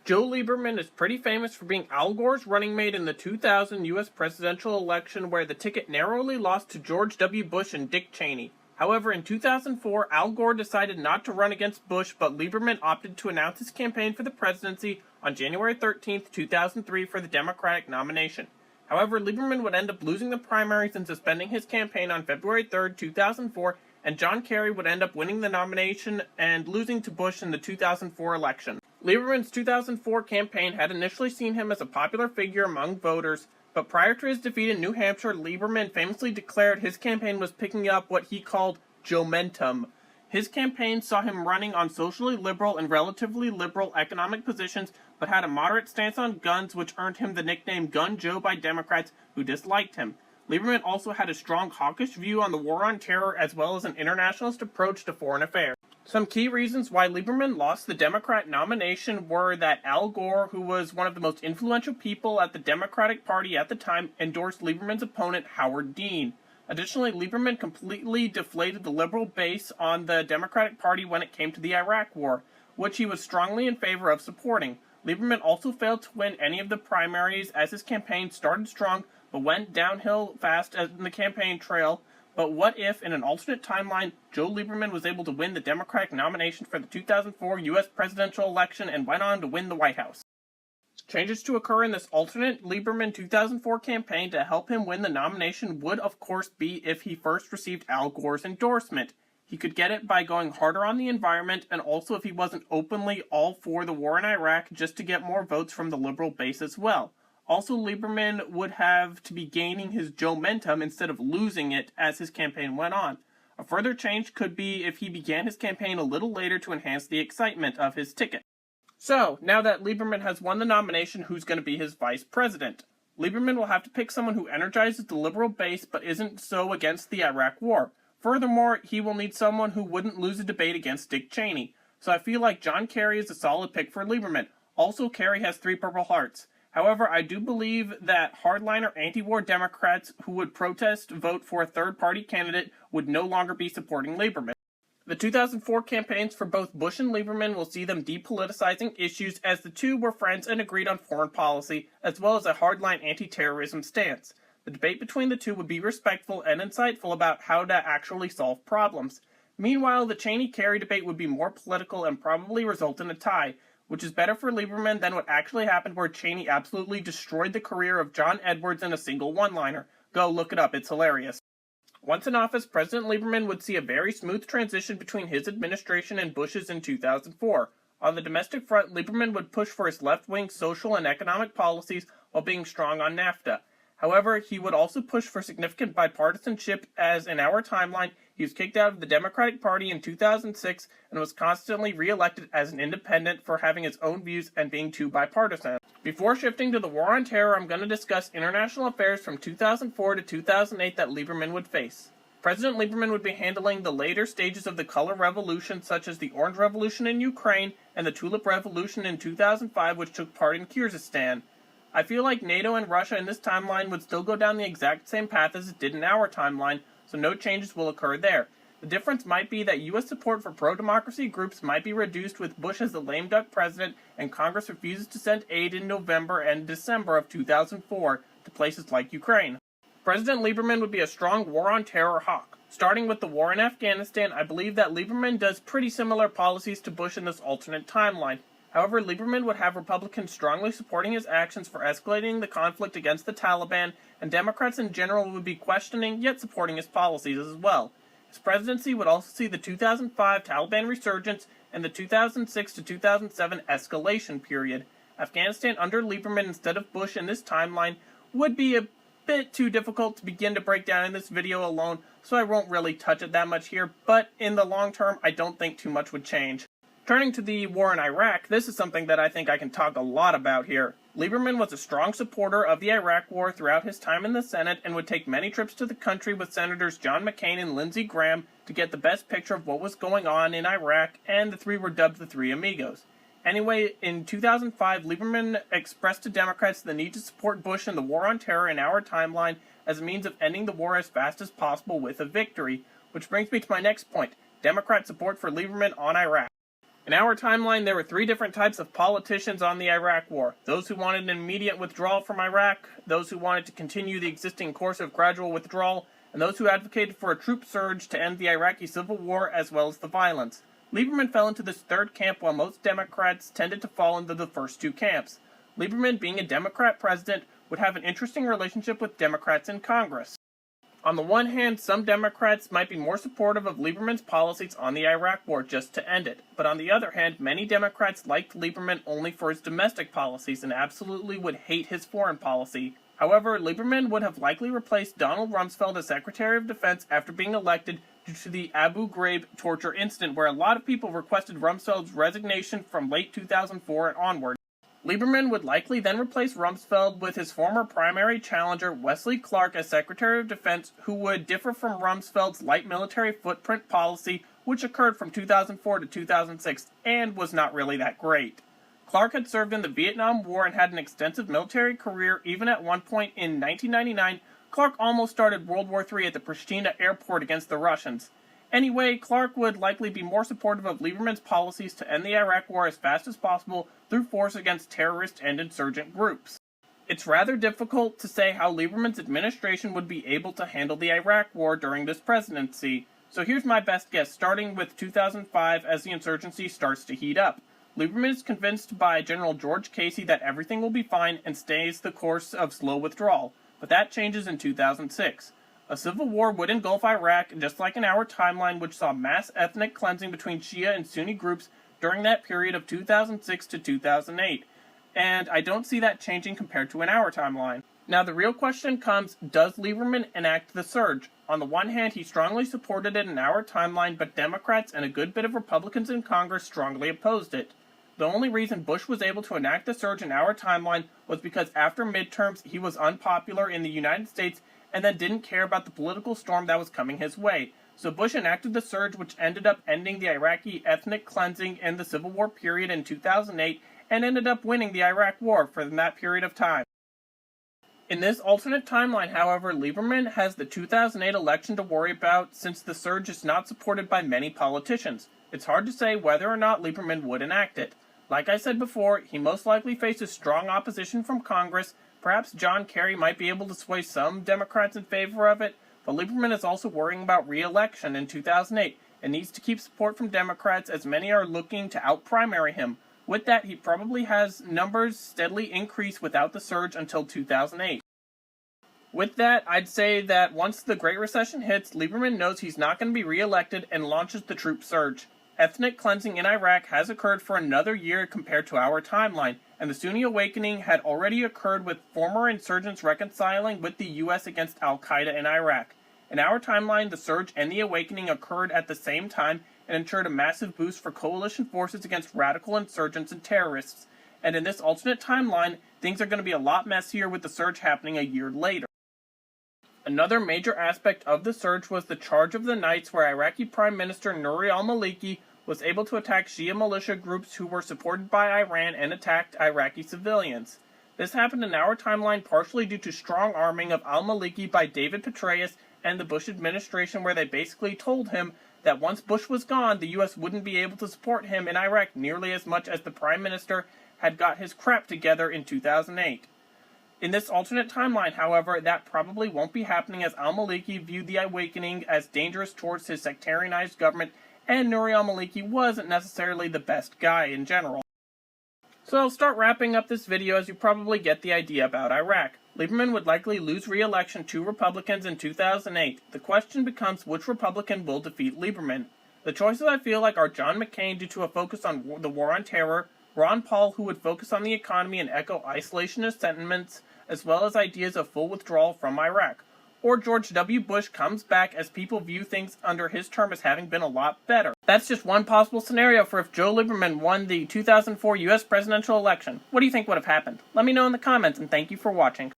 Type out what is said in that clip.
Joe Lieberman is pretty famous for being Al Gore's running mate in the 2000 U.S. presidential election, where the ticket narrowly lost to George W. Bush and Dick Cheney. However, in 2004, Al Gore decided not to run against Bush, but Lieberman opted to announce his campaign for the presidency on January 13, 2003 for the Democratic nomination. However, Lieberman would end up losing the primaries and suspending his campaign on February 3, 2004, and John Kerry would end up winning the nomination and losing to Bush in the 2004 election. Lieberman's 2004 campaign had initially seen him as a popular figure among voters, but prior to his defeat in New Hampshire, Lieberman famously declared his campaign was picking up what he called Joe-mentum. His campaign saw him running on socially liberal and relatively liberal economic positions, but had a moderate stance on guns, which earned him the nickname Gun Joe by Democrats who disliked him. Lieberman also had a strong hawkish view on the war on terror, as well as an internationalist approach to foreign affairs. Some key reasons why Lieberman lost the Democrat nomination were that Al Gore, who was one of the most influential people at the Democratic Party at the time, endorsed Lieberman's opponent, Howard Dean. Additionally, Lieberman completely deflated the liberal base on the Democratic Party when it came to the Iraq War, which he was strongly in favor of supporting. Lieberman also failed to win any of the primaries, as his campaign started strong but went downhill fast in the campaign trail. But what if, in an alternate timeline, Joe Lieberman was able to win the Democratic nomination for the 2004 U.S. presidential election and went on to win the White House? Changes to occur in this alternate Lieberman 2004 campaign to help him win the nomination would, of course, be if he first received Al Gore's endorsement. He could get it by going harder on the environment, and also if he wasn't openly all for the war in Iraq, just to get more votes from the liberal base as well. Also, Lieberman would have to be gaining his Joe-mentum instead of losing it as his campaign went on. A further change could be if he began his campaign a little later to enhance the excitement of his ticket. So, now that Lieberman has won the nomination, who's going to be his vice president? Lieberman will have to pick someone who energizes the liberal base but isn't so against the Iraq War. Furthermore, he will need someone who wouldn't lose a debate against Dick Cheney. So I feel like John Kerry is a solid pick for Lieberman. Also, Kerry has 3 Purple Hearts. However, I do believe that hardliner anti-war Democrats who would protest vote for a third-party candidate would no longer be supporting Lieberman. The 2004 campaigns for both Bush and Lieberman will see them depoliticizing issues, as the two were friends and agreed on foreign policy, as well as a hardline anti-terrorism stance. The debate between the two would be respectful and insightful about how to actually solve problems. Meanwhile, the Cheney-Kerry debate would be more political and probably result in a tie, which is better for Lieberman than what actually happened, where Cheney absolutely destroyed the career of John Edwards in a single one-liner. Go look it up, it's hilarious. Once in office, President Lieberman would see a very smooth transition between his administration and Bush's in 2004. On the domestic front, Lieberman would push for his left-wing social and economic policies while being strong on NAFTA. However, he would also push for significant bipartisanship, as in our timeline, he was kicked out of the Democratic Party in 2006 and was constantly re-elected as an independent for having his own views and being too bipartisan. Before shifting to the war on terror, I'm going to discuss international affairs from 2004 to 2008 that Lieberman would face. President Lieberman would be handling the later stages of the color revolution, such as the Orange Revolution in Ukraine and the Tulip Revolution in 2005, which took part in Kyrgyzstan. I feel like NATO and Russia in this timeline would still go down the exact same path as it did in our timeline, so no changes will occur there. The difference might be that U.S. support for pro-democracy groups might be reduced with Bush as the lame duck president, and Congress refuses to send aid in November and December of 2004 to places like Ukraine. President Lieberman would be a strong war on terror hawk. Starting with the war in Afghanistan, I believe that Lieberman does pretty similar policies to Bush in this alternate timeline. However, Lieberman would have Republicans strongly supporting his actions for escalating the conflict against the Taliban, and Democrats in general would be questioning yet supporting his policies as well. His presidency would also see the 2005 Taliban resurgence and the 2006 to 2007 escalation period. Afghanistan under Lieberman instead of Bush in this timeline would be a bit too difficult to begin to break down in this video alone, so I won't really touch it that much here, but in the long term, I don't think too much would change. Turning to the war in Iraq, this is something that I think I can talk a lot about here. Lieberman was a strong supporter of the Iraq War throughout his time in the Senate and would take many trips to the country with Senators John McCain and Lindsey Graham to get the best picture of what was going on in Iraq, and the three were dubbed the Three Amigos. Anyway, in 2005, Lieberman expressed to Democrats the need to support Bush in the war on terror in our timeline as a means of ending the war as fast as possible with a victory, which brings me to my next point, Democrat support for Lieberman on Iraq. In our timeline, there were three different types of politicians on the Iraq War. Those who wanted an immediate withdrawal from Iraq, those who wanted to continue the existing course of gradual withdrawal, and those who advocated for a troop surge to end the Iraqi civil war as well as the violence. Lieberman fell into this third camp while most Democrats tended to fall into the first two camps. Lieberman, being a Democrat president, would have an interesting relationship with Democrats in Congress. On the one hand, some Democrats might be more supportive of Lieberman's policies on the Iraq War just to end it, but on the other hand, many Democrats liked Lieberman only for his domestic policies and absolutely would hate his foreign policy. However, Lieberman would have likely replaced Donald Rumsfeld as Secretary of Defense after being elected due to the Abu Ghraib torture incident, where a lot of people requested Rumsfeld's resignation from late 2004 and onward. Lieberman would likely then replace Rumsfeld with his former primary challenger, Wesley Clark, as Secretary of Defense, who would differ from Rumsfeld's light military footprint policy, which occurred from 2004 to 2006 and was not really that great. Clark had served in the Vietnam War and had an extensive military career. Even at one point in 1999, Clark almost started World War III at the Pristina airport against the Russians. Anyway, Clark would likely be more supportive of Lieberman's policies to end the Iraq War as fast as possible through force against terrorist and insurgent groups. It's rather difficult to say how Lieberman's administration would be able to handle the Iraq War during this presidency, so here's my best guess, starting with 2005 as the insurgency starts to heat up. Lieberman is convinced by General George Casey that everything will be fine and stays the course of slow withdrawal, but that changes in 2006. A civil war would engulf Iraq, just like in our timeline, which saw mass ethnic cleansing between Shia and Sunni groups during that period of 2006 to 2008, and I don't see that changing compared to in our timeline. Now the real question comes, does Lieberman enact the surge? On the one hand, he strongly supported it in our timeline, but Democrats and a good bit of Republicans in Congress strongly opposed it. The only reason Bush was able to enact the surge in our timeline was because after midterms he was unpopular in the United States and then didn't care about the political storm that was coming his way. So Bush enacted the surge, which ended up ending the Iraqi ethnic cleansing in the Civil War period in 2008 and ended up winning the Iraq War for that period of time. In this alternate timeline, however, Lieberman has the 2008 election to worry about since the surge is not supported by many politicians. It's hard to say whether or not Lieberman would enact it. Like I said before, he most likely faces strong opposition from Congress. Perhaps John Kerry might be able to sway some Democrats in favor of it, but Lieberman is also worrying about re-election in 2008 and needs to keep support from Democrats as many are looking to out-primary him. With that, he probably has numbers steadily increase without the surge until 2008. With that, I'd say that once the Great Recession hits, Lieberman knows he's not going to be re-elected and launches the troop surge. Ethnic cleansing in Iraq has occurred for another year compared to our timeline, and the Sunni awakening had already occurred with former insurgents reconciling with the U.S. against al-Qaeda in Iraq. In our timeline, the surge and the awakening occurred at the same time and ensured a massive boost for coalition forces against radical insurgents and terrorists. And in this alternate timeline, things are going to be a lot messier with the surge happening a year later. Another major aspect of the surge was the Charge of the Nights, where Iraqi Prime Minister Nouri al-Maliki was able to attack Shia militia groups who were supported by Iran and attacked Iraqi civilians. This happened in our timeline partially due to strong arming of al-Maliki by David Petraeus and the Bush administration, where they basically told him that once Bush was gone, the U.S. wouldn't be able to support him in Iraq nearly as much as the Prime Minister had got his crap together in 2008. In this alternate timeline, however, that probably won't be happening, as al-Maliki viewed the awakening as dangerous towards his sectarianized government, and Nouri al-Maliki wasn't necessarily the best guy in general. So I'll start wrapping up this video, as you probably get the idea about Iraq. Lieberman would likely lose re-election to Republicans in 2008. The question becomes which Republican will defeat Lieberman. The choices I feel like are John McCain due to a focus on the war on terror, Ron Paul, who would focus on the economy and echo isolationist sentiments, as well as ideas of full withdrawal from Iraq. Or George W. Bush comes back, as people view things under his term as having been a lot better. That's just one possible scenario for if Joe Lieberman won the 2004 U.S. presidential election. What do you think would have happened? Let me know in the comments, and thank you for watching.